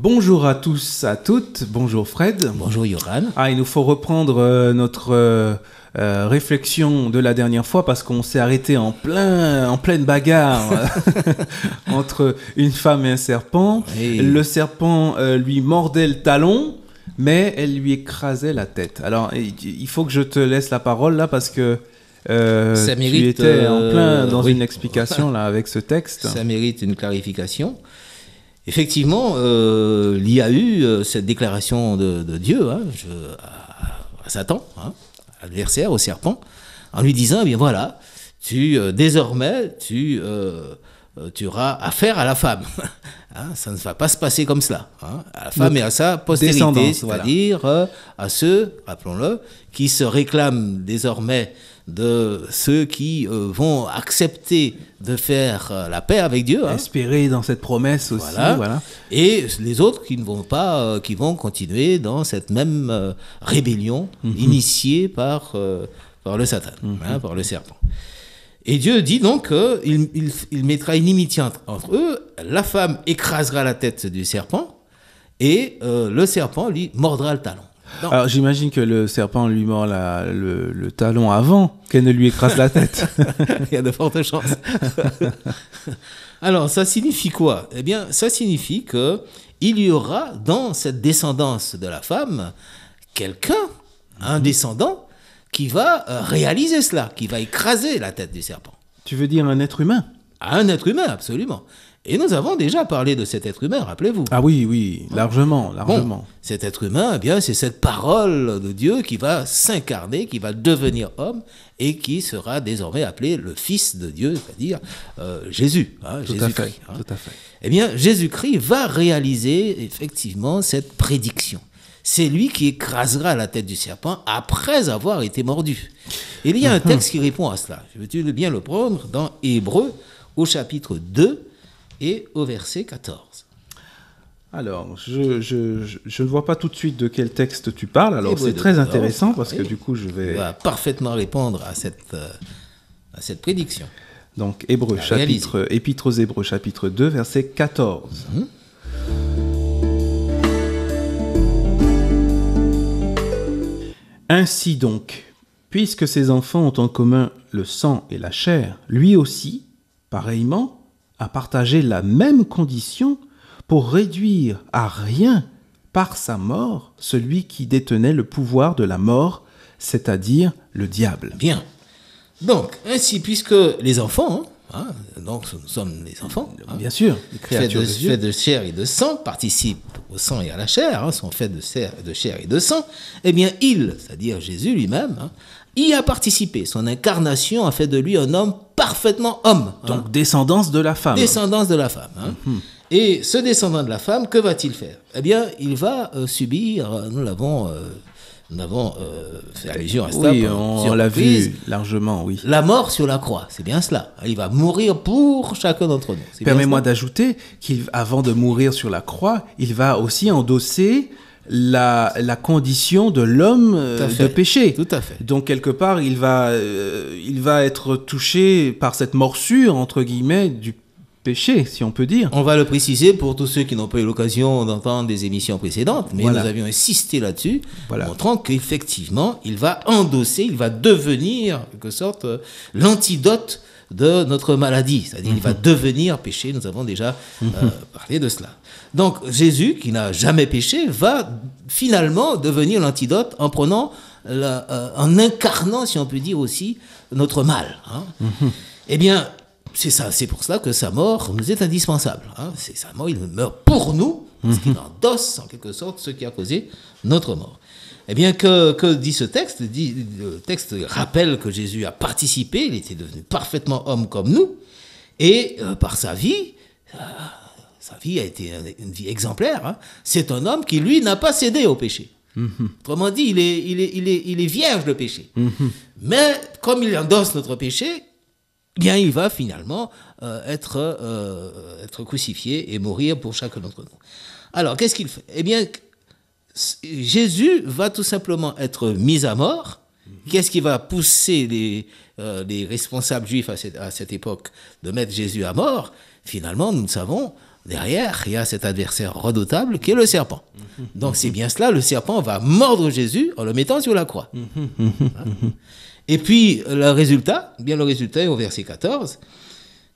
Bonjour à tous, à toutes. Bonjour Fred. Bonjour Yoran. Il nous faut reprendre notre réflexion de la dernière fois parce qu'on s'est arrêté en pleine bagarre entre une femme et un serpent. Oui. Le serpent lui mordait le talon, mais elle lui écrasait la tête. Alors, il faut que je te laisse la parole là parce que Ça mérite, tu étais en plein dans oui. une explication là avec ce texte. Ça mérite une clarification. Effectivement, il y a eu cette déclaration de Dieu à Satan, à l'adversaire, au serpent, en lui disant, eh bien voilà, désormais, tu auras affaire à la femme. Ça ne va pas se passer comme cela. À la femme et à sa postérité, c'est-à-dire à ceux, rappelons-le, qui se réclament désormais de ceux qui vont accepter de faire la paix avec Dieu. Espérer dans cette promesse aussi. Voilà. Et les autres qui ne vont pas, qui vont continuer dans cette même rébellion initiée par le Satan, par le serpent. Et Dieu dit donc qu'il mettra une inimitié entre eux, la femme écrasera la tête du serpent et le serpent lui mordra le talon. Non. Alors j'imagine que le serpent lui mord le talon avant qu'elle ne lui écrase la tête. Il y a de fortes chances. Alors ça signifie quoi ? Eh bien ça signifie qu'il y aura dans cette descendance de la femme quelqu'un, un descendant, qui va réaliser cela, qui va écraser la tête du serpent. Tu veux dire un être humain ? Un être humain, absolument. Et nous avons déjà parlé de cet être humain, rappelez-vous. Ah oui, largement. Bon, cet être humain, eh bien, c'est cette parole de Dieu qui va s'incarner, qui va devenir homme et qui sera désormais appelé le Fils de Dieu, c'est-à-dire Jésus. Jésus-Christ. Tout à fait. Eh bien, Jésus-Christ va réaliser effectivement cette prédiction. C'est lui qui écrasera la tête du serpent après avoir été mordu. Et il y a un texte qui répond à cela. Je veux bien le prendre dans Hébreux, au chapitre 2 et au verset 14. Alors, je ne vois pas tout de suite de quel texte tu parles. Alors, c'est très intéressant parce que du coup, je vais... On va parfaitement répondre à cette prédiction. Donc, Épître aux Hébreux, chapitre 2, verset 14. Ainsi donc, puisque ces enfants ont en commun le sang et la chair, lui aussi, pareillement, a partagé la même condition pour réduire à rien par sa mort celui qui détenait le pouvoir de la mort, c'est-à-dire le diable. Bien. Donc, ainsi, puisque les enfants, donc nous sommes les enfants, bien sûr, les créatures faits de chair et de sang, participent au sang et à la chair, sont faits de chair et de sang, eh bien il, c'est-à-dire Jésus lui-même, y a participé. Son incarnation a fait de lui un homme parfaitement homme. Donc descendance de la femme. Descendance de la femme. Et ce descendant de la femme, que va-t-il faire ? Eh bien, il va subir, nous l'avons fait allusion à cela. Oui, on l'a vu largement, oui. La mort sur la croix, c'est bien cela. Il va mourir pour chacun d'entre nous. Permets-moi d'ajouter qu'avant de mourir sur la croix, il va aussi endosser la condition de l'homme de péché. Tout à fait. Donc, quelque part, il va être touché par cette morsure, entre guillemets, du péché, si on peut dire. On va le préciser pour tous ceux qui n'ont pas eu l'occasion d'entendre des émissions précédentes, mais nous avions insisté là-dessus, montrant qu'effectivement, il va endosser, il va devenir, en quelque sorte, l'antidote de notre maladie, c'est-à-dire il va devenir péché, nous avons déjà parlé de cela. Donc Jésus, qui n'a jamais péché, va finalement devenir l'antidote en en incarnant, si on peut dire aussi, notre mal. Eh bien, c'est ça, c'est pour cela que sa mort nous est indispensable. C'est sa mort, il meurt pour nous, parce qu'il endosse en quelque sorte ce qui a causé notre mort. Eh bien, que dit ce texte ? Le texte rappelle que Jésus a participé, il était devenu parfaitement homme comme nous, et par sa vie a été une vie exemplaire. C'est un homme qui, lui, n'a pas cédé au péché. Autrement dit, il est vierge de péché. Mais comme il endosse notre péché, bien, il va finalement être crucifié et mourir pour chacun d'entre nous. Alors, qu'est-ce qu'il fait ? Eh bien, Jésus va tout simplement être mis à mort. Qu'est-ce qui va pousser les responsables juifs à cette époque de mettre Jésus à mort ? Finalement, nous le savons, derrière, il y a cet adversaire redoutable qui est le serpent. Donc c'est bien cela, le serpent va mordre Jésus en le mettant sur la croix. Et puis le résultat est au verset 14.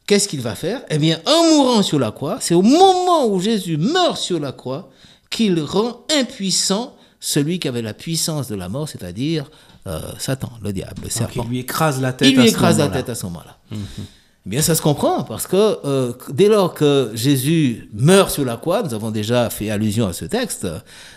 Qu'est-ce qu'il va faire? Eh bien, en mourant sur la croix, c'est au moment où Jésus meurt sur la croix qu'il rend impuissant celui qui avait la puissance de la mort, c'est-à-dire Satan, le diable, le serpent. Il lui écrase la tête à ce moment-là. Eh bien, ça se comprend, parce que dès lors que Jésus meurt sur la croix, nous avons déjà fait allusion à ce texte,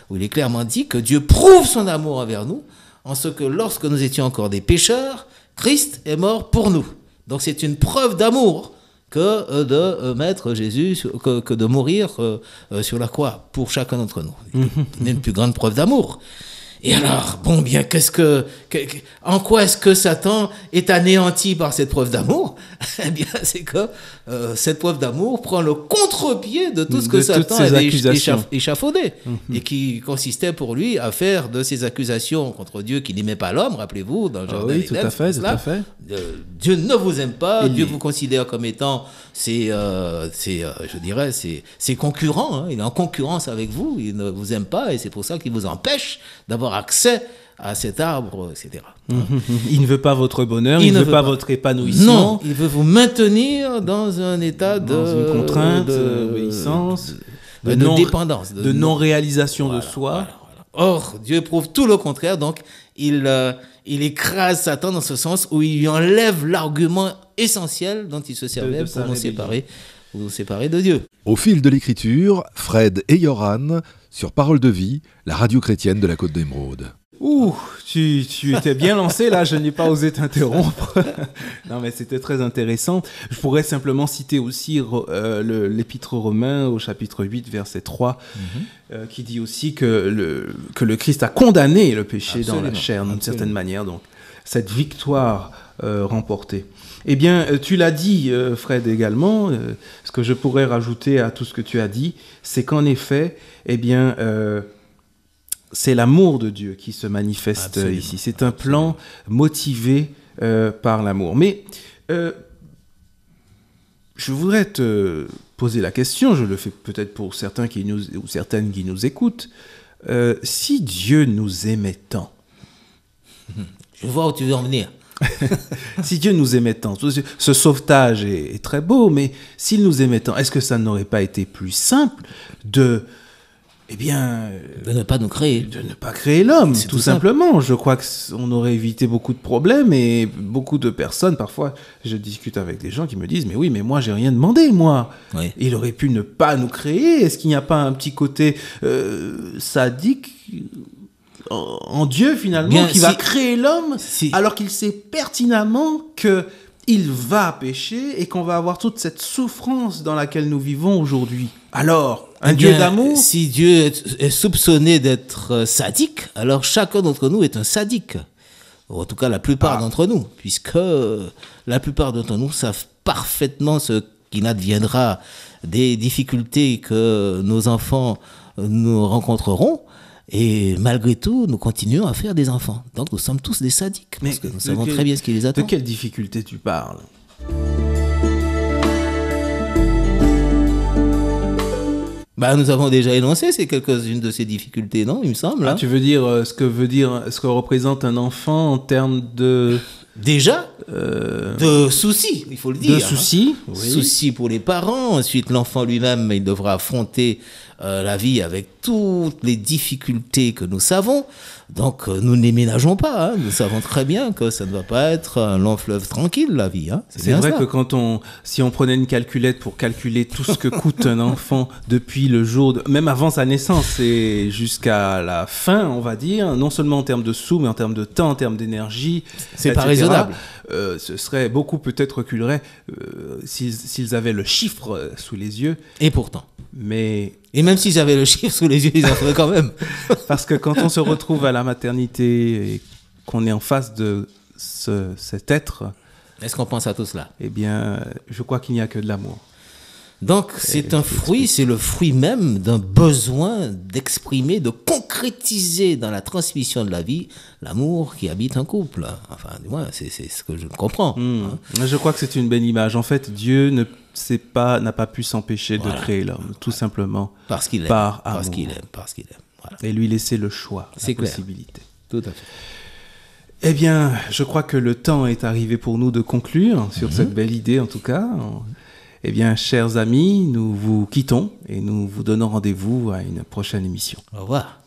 où il est clairement dit que Dieu prouve son amour envers nous, en ce que lorsque nous étions encore des pécheurs, Christ est mort pour nous. Donc c'est une preuve d'amour que de mettre Jésus, que de mourir sur la croix pour chacun d'entre nous. C'est une plus grande preuve d'amour. Et alors, bon, bien, en quoi est-ce que Satan est anéanti par cette preuve d'amour? Eh bien, c'est que cette preuve d'amour prend le contre-pied de tout ce que Satan avait échafaudé et qui consistait pour lui à faire de ces accusations contre Dieu qui n'aimait pas l'homme, rappelez-vous, dans le jardin d'Éden. Oui, tout à fait. Dieu ne vous aime pas, Dieu vous considère comme étant ses concurrents, hein. Il est en concurrence avec vous, il ne vous aime pas et c'est pour ça qu'il vous empêche d'avoir accès à cet arbre, etc. Il ne veut pas votre bonheur, il ne veut pas votre épanouissement. Non, il veut vous maintenir dans un état une contrainte, d'obéissance, de dépendance, de non-réalisation de soi. Voilà. Or, Dieu prouve tout le contraire, donc il écrase Satan dans ce sens où il lui enlève l'argument essentiel dont il se servait pour nous séparer de Dieu. Au fil de l'écriture, Fred et Yoran sur Parole de Vie, la radio chrétienne de la Côte d'Émeraude. Ouh, tu étais bien lancé là, je n'ai pas osé t'interrompre. Non mais c'était très intéressant. Je pourrais simplement citer aussi l'épître aux Romains au chapitre 8 verset 3 qui dit aussi que le Christ a condamné le péché dans la chair d'une certaine manière. Donc cette victoire remportée. Eh bien, tu l'as dit, Fred, également. Ce que je pourrais rajouter à tout ce que tu as dit, c'est qu'en effet, eh bien, c'est l'amour de Dieu qui se manifeste ici. C'est un plan motivé par l'amour. Mais je voudrais te poser la question, je le fais peut-être pour certains ou certaines qui nous écoutent. Si Dieu nous aimait tant, je vois où tu veux en venir. Si Dieu nous aimait tant, ce sauvetage est très beau, mais s'il nous aimait tant, est-ce que ça n'aurait pas été plus simple de ne pas nous créer. De ne pas créer l'homme, tout simplement. Je crois qu'on aurait évité beaucoup de problèmes et beaucoup de personnes, parfois, je discute avec des gens qui me disent « Mais oui, mais moi, j'ai rien demandé, moi. Oui. Il aurait pu ne pas nous créer. Est-ce qu'il n'y a pas un petit côté sadique en Dieu, finalement, qui va créer l'homme alors qu'il sait pertinemment qu'il va pécher et qu'on va avoir toute cette souffrance dans laquelle nous vivons aujourd'hui. Alors, Dieu d'amour. Si Dieu est soupçonné d'être sadique, alors chacun d'entre nous est un sadique. Ou en tout cas, la plupart d'entre nous, puisque la plupart d'entre nous savent parfaitement ce qui n'adviendra des difficultés que nos enfants nous rencontreront. Et malgré tout, nous continuons à faire des enfants. Donc nous sommes tous des sadiques, parce que nous savons très bien ce qui les attend. De quelle difficulté tu parles ? Nous avons déjà énoncé quelques-unes de ces difficultés, non, il me semble. Tu veux dire ce que représente un enfant en termes de... Déjà, de soucis, il faut le dire. De soucis, oui. Soucis pour les parents. Ensuite, l'enfant lui-même, il devra affronter la vie avec toutes les difficultés que nous savons. Donc, nous ne les ménageons pas. Nous savons très bien que ça ne va pas être un long fleuve tranquille, la vie. C'est vrai que si on prenait une calculette pour calculer tout ce que coûte un enfant depuis le jour, même avant sa naissance et jusqu'à la fin, on va dire, non seulement en termes de sous, mais en termes de temps, en termes d'énergie, c'est pas raisonnable. Ce serait beaucoup peut-être reculerait s'ils avaient le chiffre sous les yeux. Et pourtant. Et même s'ils avaient le chiffre sous les yeux, ils en feraient quand même. Parce que quand on se retrouve à la maternité et qu'on est en face de cet être... Est-ce qu'on pense à tout cela ? Eh bien, je crois qu'il n'y a que de l'amour. Donc c'est un fruit, c'est le fruit même d'un besoin d'exprimer, de concrétiser dans la transmission de la vie l'amour qui habite un couple. Enfin, moi, c'est ce que je comprends. Hein. Je crois que c'est une belle image. En fait, Dieu n'a pas pu s'empêcher de créer l'homme, tout simplement parce qu'il aime, par amour. Parce qu'il aime. Voilà. Et lui laisser le choix, la possibilité. Tout à fait. Eh bien, je crois que le temps est arrivé pour nous de conclure sur cette belle idée, en tout cas. Eh bien, chers amis, nous vous quittons et nous vous donnons rendez-vous à une prochaine émission. Au revoir.